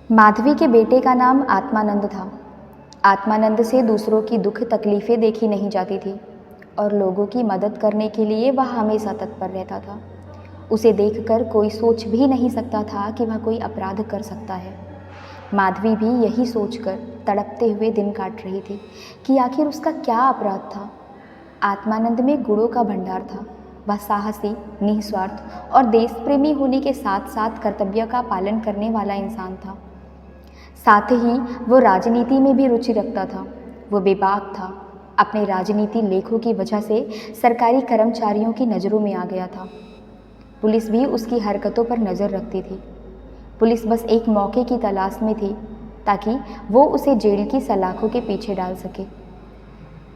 माधवी के बेटे का नाम आत्मानंद था। आत्मानंद से दूसरों की दुख तकलीफ़ें देखी नहीं जाती थी और लोगों की मदद करने के लिए वह हमेशा तत्पर रहता था। उसे देखकर कोई सोच भी नहीं सकता था कि वह कोई अपराध कर सकता है। माधवी भी यही सोचकर तड़पते हुए दिन काट रही थी कि आखिर उसका क्या अपराध था। आत्मानंद में गुणों का भंडार था। वह साहसी, निस्वार्थ और देश प्रेमी होने के साथ साथ कर्तव्य का पालन करने वाला इंसान था। साथ ही वो राजनीति में भी रुचि रखता था। वो बेबाक था। अपने राजनीति लेखों की वजह से सरकारी कर्मचारियों की नज़रों में आ गया था। पुलिस भी उसकी हरकतों पर नज़र रखती थी। पुलिस बस एक मौके की तलाश में थी ताकि वो उसे जेल की सलाखों के पीछे डाल सके।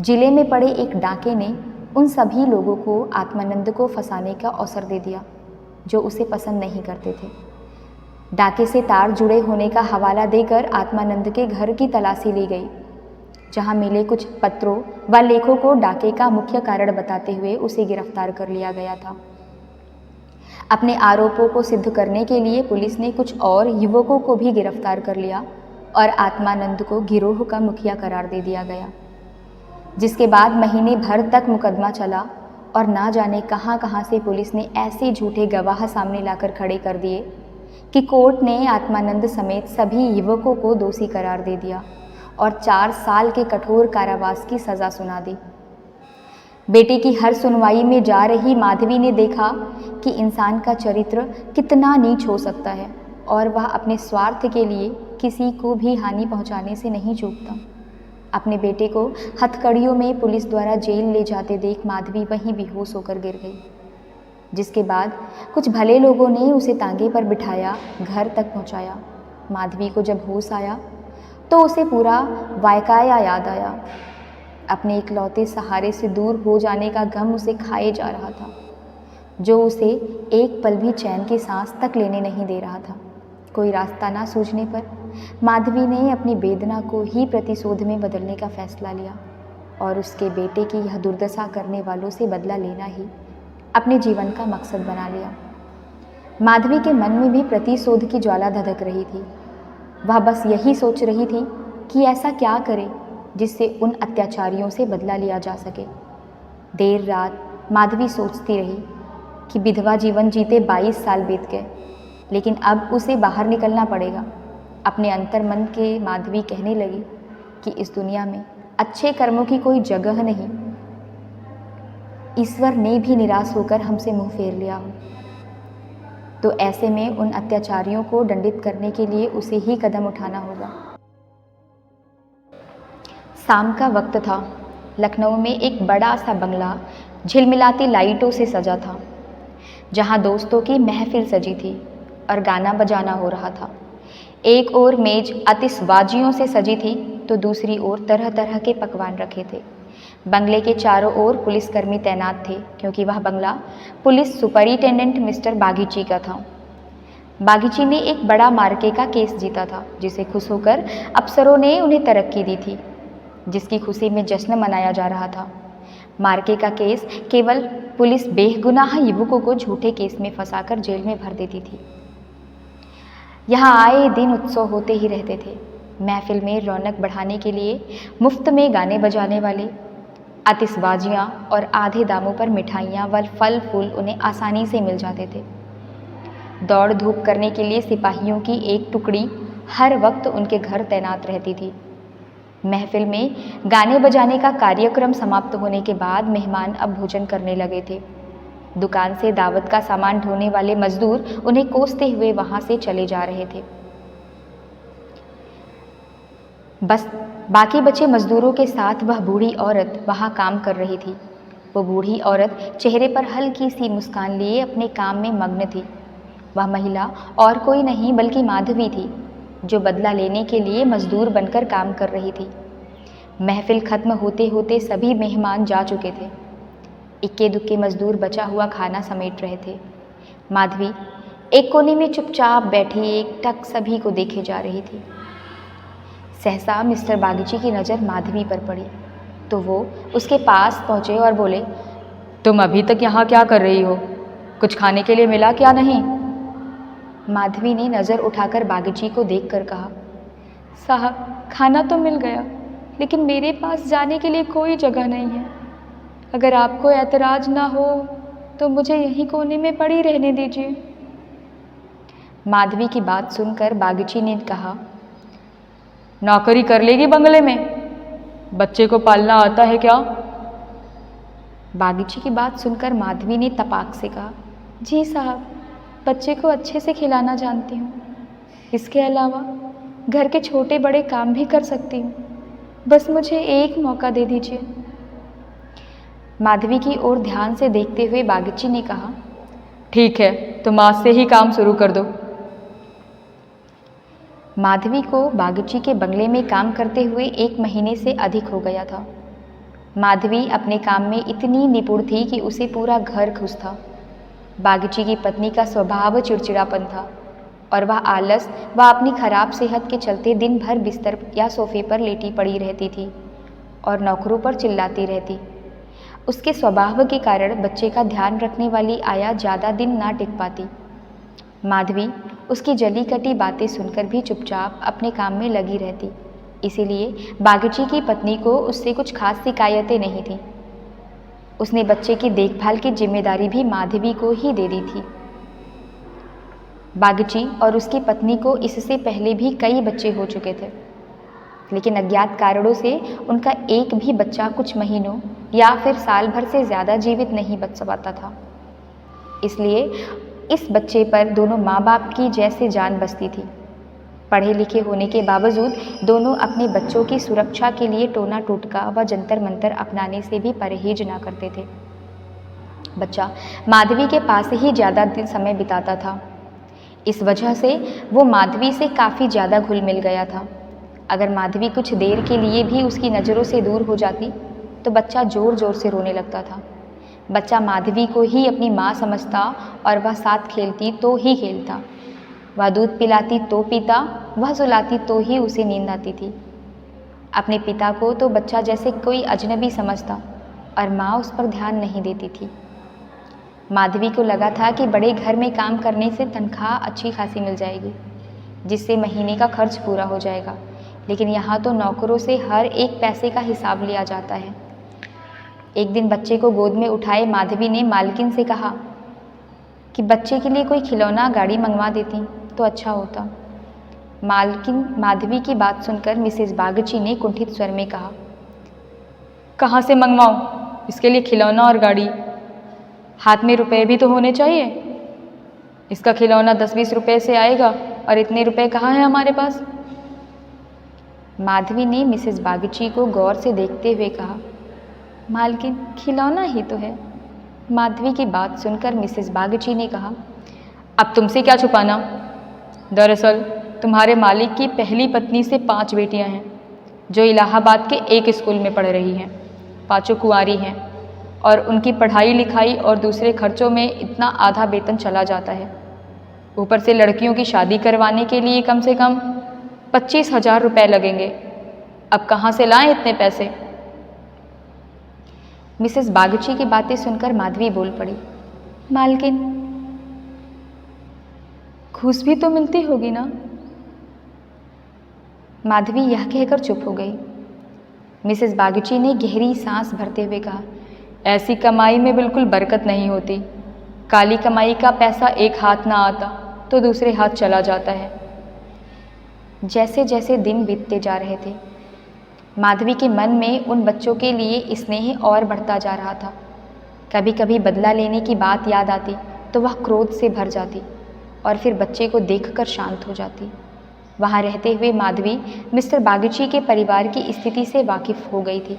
जिले में पड़े एक डाके ने उन सभी लोगों को आत्मानंद को फंसाने का अवसर दे दिया जो उसे पसंद नहीं करते थे। डाके से तार जुड़े होने का हवाला देकर आत्मानंद के घर की तलाशी ली गई, जहां मिले कुछ पत्रों व लेखों को डाके का मुख्य कारण बताते हुए उसे गिरफ्तार कर लिया गया था। अपने आरोपों को सिद्ध करने के लिए पुलिस ने कुछ और युवकों को भी गिरफ्तार कर लिया और आत्मानंद को गिरोह का मुखिया करार दे दिया गया, जिसके बाद महीने भर तक मुकदमा चला और ना जाने कहां कहां से पुलिस ने ऐसे झूठे गवाह सामने लाकर खड़े कर दिए कि कोर्ट ने आत्मानंद समेत सभी युवकों को दोषी करार दे दिया और 4 साल के कठोर कारावास की सज़ा सुना दी। बेटे की हर सुनवाई में जा रही माधवी ने देखा कि इंसान का चरित्र कितना नीच हो सकता है और वह अपने स्वार्थ के लिए किसी को भी हानि पहुंचाने से नहीं चूकता। अपने बेटे को हथकड़ियों में पुलिस द्वारा जेल ले जाते देख माधवी वहीं बेहोश होकर गिर गई, जिसके बाद कुछ भले लोगों ने उसे तांगे पर बिठाया घर तक पहुंचाया। माधवी को जब होश आया तो उसे पूरा वायकाया याद आया। अपने इकलौते सहारे से दूर हो जाने का गम उसे खाए जा रहा था, जो उसे एक पल भी चैन की सांस तक लेने नहीं दे रहा था। कोई रास्ता ना सूझने पर माधवी ने अपनी वेदना को ही प्रतिशोध में बदलने का फैसला लिया और उसके बेटे की यह दुर्दशा करने वालों से बदला लेना ही अपने जीवन का मकसद बना लिया। माधवी के मन में भी प्रतिशोध की ज्वाला धधक रही थी। वह बस यही सोच रही थी कि ऐसा क्या करे जिससे उन अत्याचारियों से बदला लिया जा सके। देर रात माधवी सोचती रही कि विधवा जीवन जीते 22 साल बीत गए, लेकिन अब उसे बाहर निकलना पड़ेगा। अपने अंतर्मन के माधवी कहने लगी कि इस दुनिया में अच्छे कर्मों की कोई जगह नहीं। ईश्वर ने भी निराश होकर हमसे मुंह फेर लिया हो, तो ऐसे में उन अत्याचारियों को दंडित करने के लिए उसे ही कदम उठाना होगा। शाम का वक्त था। लखनऊ में एक बड़ा सा बंगला झिलमिलाती लाइटों से सजा था, जहां दोस्तों की महफिल सजी थी और गाना बजाना हो रहा था। एक ओर मेज आतिशबाजियों से सजी थी तो दूसरी ओर तरह तरह के पकवान रखे थे। बंगले के चारों ओर पुलिसकर्मी तैनात थे, क्योंकि वह बंगला पुलिस सुपरिटेंडेंट मिस्टर बागीची का था। बागीची ने एक बड़ा मार्के का केस जीता था, जिसे खुश होकर अफसरों ने उन्हें तरक्की दी थी, जिसकी खुशी में जश्न मनाया जा रहा था। मार्के का केस केवल पुलिस बेगुनाह युवकों को झूठे केस में फंसाकर जेल में भर देती थी। यहाँ आए दिन उत्सव होते ही रहते थे। महफिल में रौनक बढ़ाने के लिए मुफ्त में गाने बजाने वाले, आतिशबाजियाँ और आधे दामों पर मिठाइयाँ व फल फूल उन्हें आसानी से मिल जाते थे। दौड़ धूप करने के लिए सिपाहियों की एक टुकड़ी हर वक्त उनके घर तैनात रहती थी। महफिल में गाने बजाने का कार्यक्रम समाप्त होने के बाद मेहमान अब भोजन करने लगे थे। दुकान से दावत का सामान ढोने वाले मजदूर उन्हें कोसते हुए वहां से चले जा रहे थे। बस बाकी बचे मजदूरों के साथ वह बूढ़ी औरत वहां काम कर रही थी। वो बूढ़ी औरत चेहरे पर हल्की सी मुस्कान लिए अपने काम में मग्न थी। वह महिला और कोई नहीं बल्कि माधवी थी, जो बदला लेने के लिए मजदूर बनकर काम कर रही थी। महफिल खत्म होते होते सभी मेहमान जा चुके थे। इक्के दुक्के मजदूर बचा हुआ खाना समेट रहे थे। माधवी एक कोने में चुपचाप बैठी एकटक सभी को देखे जा रही थी। सहसा मिस्टर बागीची की नज़र माधवी पर पड़ी तो वो उसके पास पहुँचे और बोले, तुम अभी तक यहाँ क्या कर रही हो? कुछ खाने के लिए मिला क्या नहीं? माधवी ने नज़र उठाकर बागीची को देखकर कहा, साहब खाना तो मिल गया, लेकिन मेरे पास जाने के लिए कोई जगह नहीं है। अगर आपको ऐतराज़ ना हो तो मुझे यहीं कोने में पड़ी रहने दीजिए। माधवी की बात सुनकर बागीची ने कहा, नौकरी कर लेगी बंगले में? बच्चे को पालना आता है क्या? बागीची की बात सुनकर माधवी ने तपाक से कहा, जी साहब, बच्चे को अच्छे से खिलाना जानती हूँ। इसके अलावा घर के छोटे बड़े काम भी कर सकती हूँ। बस मुझे एक मौका दे दीजिए। माधवी की ओर ध्यान से देखते हुए बागीची ने कहा, ठीक है, तुम आज से ही काम शुरू कर दो। माधवी को बागीची के बंगले में काम करते हुए 1 महीने से अधिक हो गया था। माधवी अपने काम में इतनी निपुण थी कि उसे पूरा घर खुश था। बागीची की पत्नी का स्वभाव चिड़चिड़ापन था और वह आलस व अपनी खराब सेहत के चलते दिन भर बिस्तर या सोफे पर लेटी पड़ी रहती थी और नौकरों पर चिल्लाती रहती। उसके स्वभाव के कारण बच्चे का ध्यान रखने वाली आया ज़्यादा दिन ना टिक पाती। माधवी उसकी जली कटी बातें सुनकर भी चुपचाप अपने काम में लगी रहती, इसीलिए बागीची की पत्नी को उससे कुछ खास शिकायतें नहीं थीं। उसने बच्चे की देखभाल की जिम्मेदारी भी माधवी को ही दे दी थी। बागीची और उसकी पत्नी को इससे पहले भी कई बच्चे हो चुके थे, लेकिन अज्ञात कारणों से उनका एक भी बच्चा कुछ महीनों या फिर साल भर से ज़्यादा जीवित नहीं बच पाता था। इसलिए इस बच्चे पर दोनों माँ बाप की जैसे जान बसती थी। पढ़े लिखे होने के बावजूद दोनों अपने बच्चों की सुरक्षा के लिए टोना टोटका व जंतर मंतर अपनाने से भी परहेज ना करते थे। बच्चा माधवी के पास ही ज़्यादा समय बिताता था। इस वजह से वो माधवी से काफ़ी ज़्यादा घुल मिल गया था। अगर माधवी कुछ देर के लिए भी उसकी नज़रों से दूर हो जाती तो बच्चा ज़ोर ज़ोर से रोने लगता था। बच्चा माधवी को ही अपनी माँ समझता और वह साथ खेलती तो ही खेलता, वह दूध पिलाती तो पीता, वह सुलाती तो ही उसे नींद आती थी। अपने पिता को तो बच्चा जैसे कोई अजनबी समझता और माँ उस पर ध्यान नहीं देती थी। माधवी को लगा था कि बड़े घर में काम करने से तनख्वाह अच्छी खासी मिल जाएगी, जिससे महीने का खर्च पूरा हो जाएगा, लेकिन यहाँ तो नौकरों से हर एक पैसे का हिसाब लिया जाता है। एक दिन बच्चे को गोद में उठाए माधवी ने मालकिन से कहा कि बच्चे के लिए कोई खिलौना गाड़ी मंगवा देती तो अच्छा होता। मालकिन माधवी की बात सुनकर मिसेस बागची ने कुंठित स्वर में कहा, कहाँ से मंगवाऊँ इसके लिए खिलौना और गाड़ी? हाथ में रुपए भी तो होने चाहिए। इसका खिलौना 10-20 रुपए से आएगा और इतने रुपए कहाँ हैं हमारे पास? माधवी ने मिसेस बागची को गौर से देखते हुए कहा, मालकिन खिलौना ही तो है। माधवी की बात सुनकर मिसेस बागची ने कहा, अब तुमसे क्या छुपाना? दरअसल तुम्हारे मालिक की पहली पत्नी से 5 बेटियां हैं जो इलाहाबाद के एक स्कूल में पढ़ रही हैं। 5 कुंवारी हैं और उनकी पढ़ाई लिखाई और दूसरे खर्चों में इतना आधा वेतन चला जाता है। ऊपर से लड़कियों की शादी करवाने के लिए कम से कम 25,000 रुपये लगेंगे। अब कहाँ से लाएं इतने पैसे? मिसेस बागची की बातें सुनकर माधवी बोल पड़ी, मालकिन घूस भी तो मिलती होगी ना? माधवी यह कहकर चुप हो गई। मिसेस बागची ने गहरी सांस भरते हुए कहा, ऐसी कमाई में बिल्कुल बरकत नहीं होती। काली कमाई का पैसा एक हाथ ना आता तो दूसरे हाथ चला जाता है। जैसे जैसे दिन बीतते जा रहे थे, माधवी के मन में उन बच्चों के लिए स्नेह और बढ़ता जा रहा था। कभी कभी बदला लेने की बात याद आती तो वह क्रोध से भर जाती और फिर बच्चे को देखकर शांत हो जाती। वहाँ रहते हुए माधवी मिस्टर बागची के परिवार की स्थिति से वाकिफ़ हो गई थी।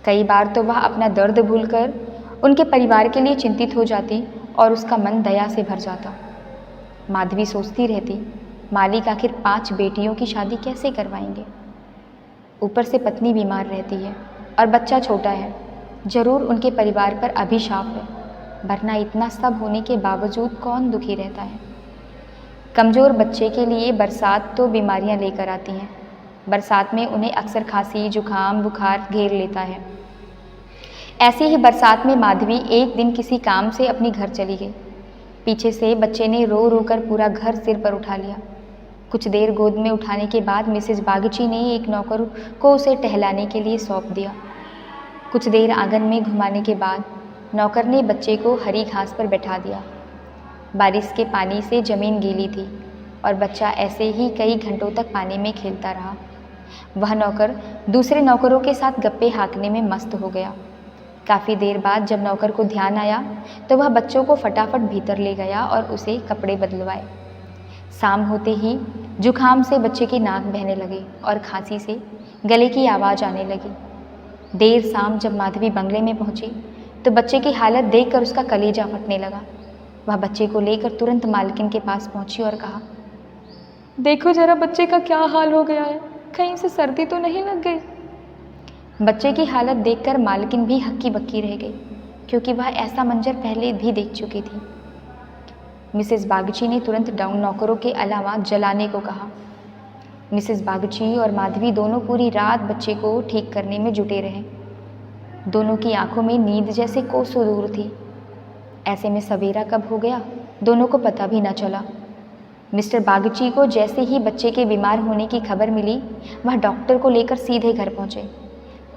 कई बार तो वह अपना दर्द भूलकर उनके परिवार के लिए चिंतित हो जाती और उसका मन दया से भर जाता। माधवी सोचती रहती, मालिक आखिर 5 बेटियों की शादी कैसे करवाएंगे? ऊपर से पत्नी बीमार रहती है और बच्चा छोटा है। जरूर उनके परिवार पर अभिशाप है, वरना इतना सब होने के बावजूद कौन दुखी रहता है? कमज़ोर बच्चे के लिए बरसात तो बीमारियां लेकर आती हैं। बरसात में उन्हें अक्सर खांसी, जुकाम, बुखार घेर लेता है। ऐसी ही बरसात में माधवी एक दिन किसी काम से अपने घर चली गई। पीछे से बच्चे ने रो रो कर पूरा घर सिर पर उठा लिया। कुछ देर गोद में उठाने के बाद मिसेस बागची ने एक नौकर को उसे टहलाने के लिए सौंप दिया। कुछ देर आंगन में घुमाने के बाद नौकर ने बच्चे को हरी घास पर बैठा दिया। बारिश के पानी से ज़मीन गीली थी और बच्चा ऐसे ही कई घंटों तक पानी में खेलता रहा। वह नौकर दूसरे नौकरों के साथ गप्पे हाँकने में मस्त हो गया। काफ़ी देर बाद जब नौकर को ध्यान आया तो वह बच्चों को फटाफट भीतर ले गया और उसे कपड़े बदलवाए। शाम होते ही जुखाम से बच्चे की नाक बहने लगी और खांसी से गले की आवाज़ आने लगी। देर शाम जब माधवी बंगले में पहुंची तो बच्चे की हालत देखकर उसका कलेजा फटने लगा। वह बच्चे को लेकर तुरंत मालकिन के पास पहुंची और कहा, देखो जरा बच्चे का क्या हाल हो गया है, कहीं से सर्दी तो नहीं लग गई। बच्चे की हालत देखकर मालकिन भी हक्की बक्की रह गई, क्योंकि वह ऐसा मंजर पहले भी देख चुकी थी। मिसेस बागची ने तुरंत डाउन नौकरों के अलावा जलाने को कहा। मिसेस बागची और माधवी दोनों पूरी रात बच्चे को ठीक करने में जुटे रहे। दोनों की आंखों में नींद जैसे कोसों दूर थी। ऐसे में सवेरा कब हो गया दोनों को पता भी न चला। मिस्टर बागची को जैसे ही बच्चे के बीमार होने की खबर मिली, वह डॉक्टर को लेकर सीधे घर पहुंचे।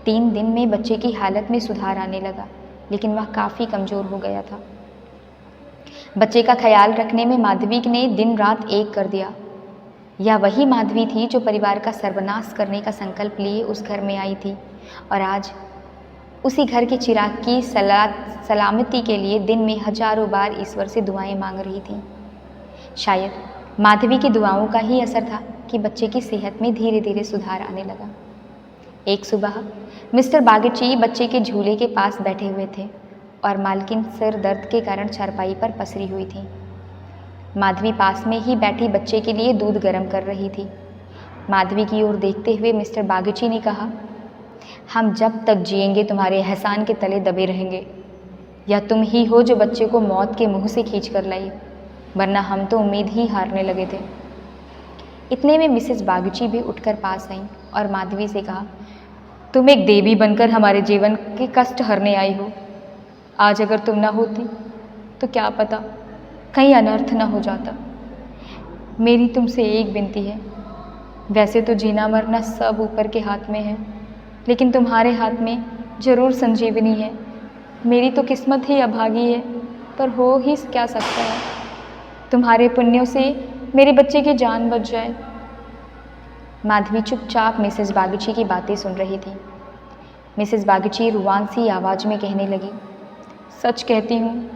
3 दिन में बच्चे की हालत में सुधार आने लगा, लेकिन वह काफ़ी कमज़ोर हो गया था। बच्चे का ख्याल रखने में माधवी ने दिन रात एक कर दिया। यह वही माधवी थी जो परिवार का सर्वनाश करने का संकल्प लिए उस घर में आई थी और आज उसी घर के चिराग की सलामती के लिए दिन में हजारों बार ईश्वर से दुआएं मांग रही थी। शायद माधवी की दुआओं का ही असर था कि बच्चे की सेहत में धीरे धीरे सुधार आने लगा। एक सुबह मिस्टर बागची बच्चे के झूले के पास बैठे हुए थे और मालकिन सिर दर्द के कारण चारपाई पर पसरी हुई थी। माधवी पास में ही बैठी बच्चे के लिए दूध गर्म कर रही थी। माधवी की ओर देखते हुए मिस्टर बागची ने कहा, हम जब तक जिएंगे तुम्हारे एहसान के तले दबे रहेंगे। या तुम ही हो जो बच्चे को मौत के मुंह से खींच कर लाई, वरना हम तो उम्मीद ही हारने लगे थे। इतने में मिसेस बागची भी उठकर पास आईं और माधवी से कहा, तुम एक देवी बनकर हमारे जीवन के कष्ट हरने आई हो। आज अगर तुम ना होती तो क्या पता कहीं अनर्थ ना हो जाता। मेरी तुमसे एक विनती है, वैसे तो जीना मरना सब ऊपर के हाथ में है, लेकिन तुम्हारे हाथ में ज़रूर संजीवनी है। मेरी तो किस्मत ही अभागी है, पर हो ही क्या सकता है। तुम्हारे पुण्यों से मेरे बच्चे की जान बच जाए। माधवी चुपचाप मिसेस बागची की बातें सुन रही थी। मिसेस बागची रुआन सी आवाज़ में कहने लगी, सच कहती हूँ,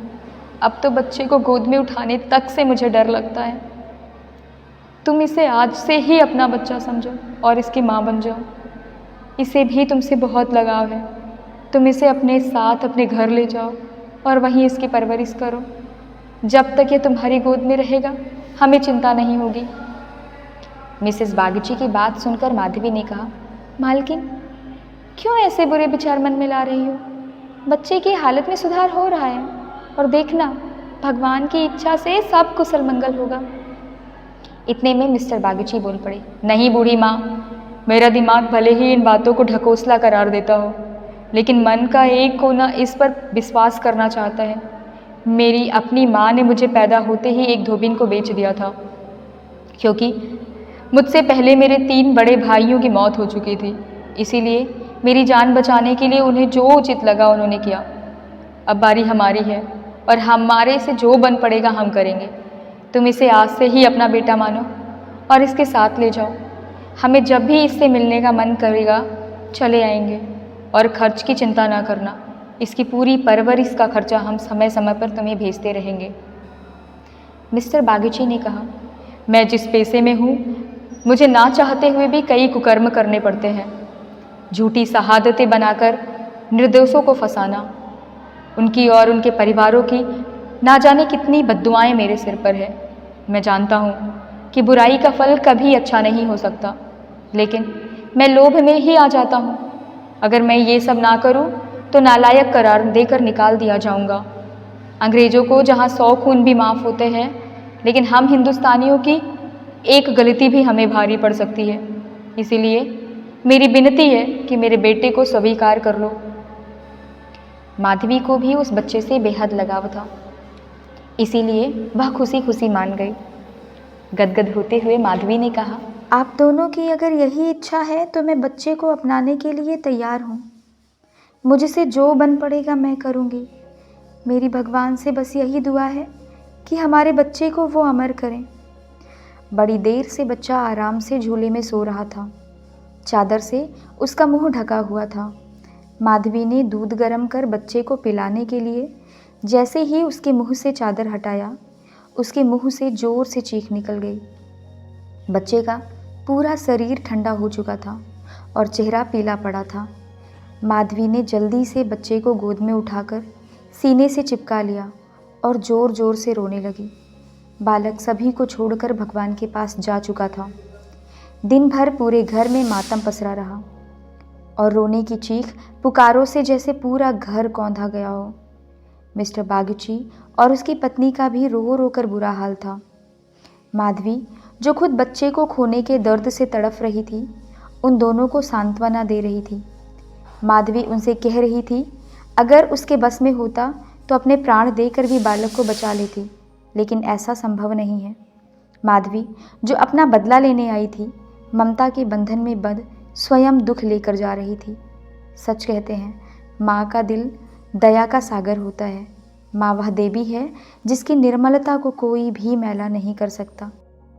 अब तो बच्चे को गोद में उठाने तक से मुझे डर लगता है। तुम इसे आज से ही अपना बच्चा समझो और इसकी माँ बन जाओ। इसे भी तुमसे बहुत लगाव है। तुम इसे अपने साथ अपने घर ले जाओ और वहीं इसकी परवरिश करो। जब तक ये तुम्हारी गोद में रहेगा हमें चिंता नहीं होगी। मिसेस बागची की बात सुनकर माधवी ने कहा, मालकिन क्यों ऐसे बुरे विचार मन में ला रही हो? बच्चे की हालत में सुधार हो रहा है और देखना भगवान की इच्छा से सब कुशल मंगल होगा। इतने में मिस्टर बागची बोल पड़े, नहीं बूढ़ी माँ, मेरा दिमाग भले ही इन बातों को ढकोसला करार देता हो, लेकिन मन का एक कोना इस पर विश्वास करना चाहता है। मेरी अपनी माँ ने मुझे पैदा होते ही एक धोबिन को बेच दिया था, क्योंकि मुझसे पहले मेरे 3 बड़े भाइयों की मौत हो चुकी थी। इसीलिए मेरी जान बचाने के लिए उन्हें जो उचित लगा उन्होंने किया। अब बारी हमारी है और हमारे से जो बन पड़ेगा हम करेंगे। तुम इसे आज से ही अपना बेटा मानो और इसके साथ ले जाओ। हमें जब भी इससे मिलने का मन करेगा चले आएंगे और खर्च की चिंता ना करना। इसकी पूरी परवरिश का खर्चा हम समय समय पर तुम्हें भेजते रहेंगे। मिस्टर बागची ने कहा, मैं जिस पेशे में हूँ मुझे ना चाहते हुए भी कई कुकर्म करने पड़ते हैं। झूठी शहादतें बनाकर निर्दोषों को फंसाना, उनकी और उनके परिवारों की ना जाने कितनी बद्दुआएं मेरे सिर पर है। मैं जानता हूँ कि बुराई का फल कभी अच्छा नहीं हो सकता, लेकिन मैं लोभ में ही आ जाता हूँ। अगर मैं ये सब ना करूँ तो नालायक करार देकर निकाल दिया जाऊँगा। अंग्रेज़ों को जहाँ 100 खून भी माफ़ होते हैं, लेकिन हम हिंदुस्तानियों की एक गलती भी हमें भारी पड़ सकती है। इसीलिए मेरी विनती है कि मेरे बेटे को स्वीकार कर लो। माधवी को भी उस बच्चे से बेहद लगाव था। इसीलिए वह खुशी खुशी मान गई। गदगद होते हुए माधवी ने कहा, आप दोनों की अगर यही इच्छा है तो मैं बच्चे को अपनाने के लिए तैयार हूँ। मुझसे जो बन पड़ेगा मैं करूँगी। मेरी भगवान से बस यही दुआ है कि हमारे बच्चे को वो अमर करें। बड़ी देर से बच्चा आराम से झूले में सो रहा था। चादर से उसका मुंह ढका हुआ था। माधवी ने दूध गर्म कर बच्चे को पिलाने के लिए जैसे ही उसके मुंह से चादर हटाया, उसके मुंह से जोर से चीख निकल गई। बच्चे का पूरा शरीर ठंडा हो चुका था और चेहरा पीला पड़ा था। माधवी ने जल्दी से बच्चे को गोद में उठाकर सीने से चिपका लिया और ज़ोर ज़ोर से रोने लगी। बालक सभी को छोड़कर भगवान के पास जा चुका था। दिन भर पूरे घर में मातम पसरा रहा और रोने की चीख पुकारों से जैसे पूरा घर कौंधा गया हो। मिस्टर बागची और उसकी पत्नी का भी रो रो कर बुरा हाल था। माधवी, जो खुद बच्चे को खोने के दर्द से तड़फ रही थी, उन दोनों को सांत्वना दे रही थी। माधवी उनसे कह रही थी, अगर उसके बस में होता तो अपने प्राण देकर भी बालक को बचा लेती, लेकिन ऐसा संभव नहीं है। माधवी, जो अपना बदला लेने आई थी, ममता के बंधन में बंध स्वयं दुख लेकर जा रही थी। सच कहते हैं, माँ का दिल दया का सागर होता है। माँ वह देवी है जिसकी निर्मलता को कोई भी मैला नहीं कर सकता।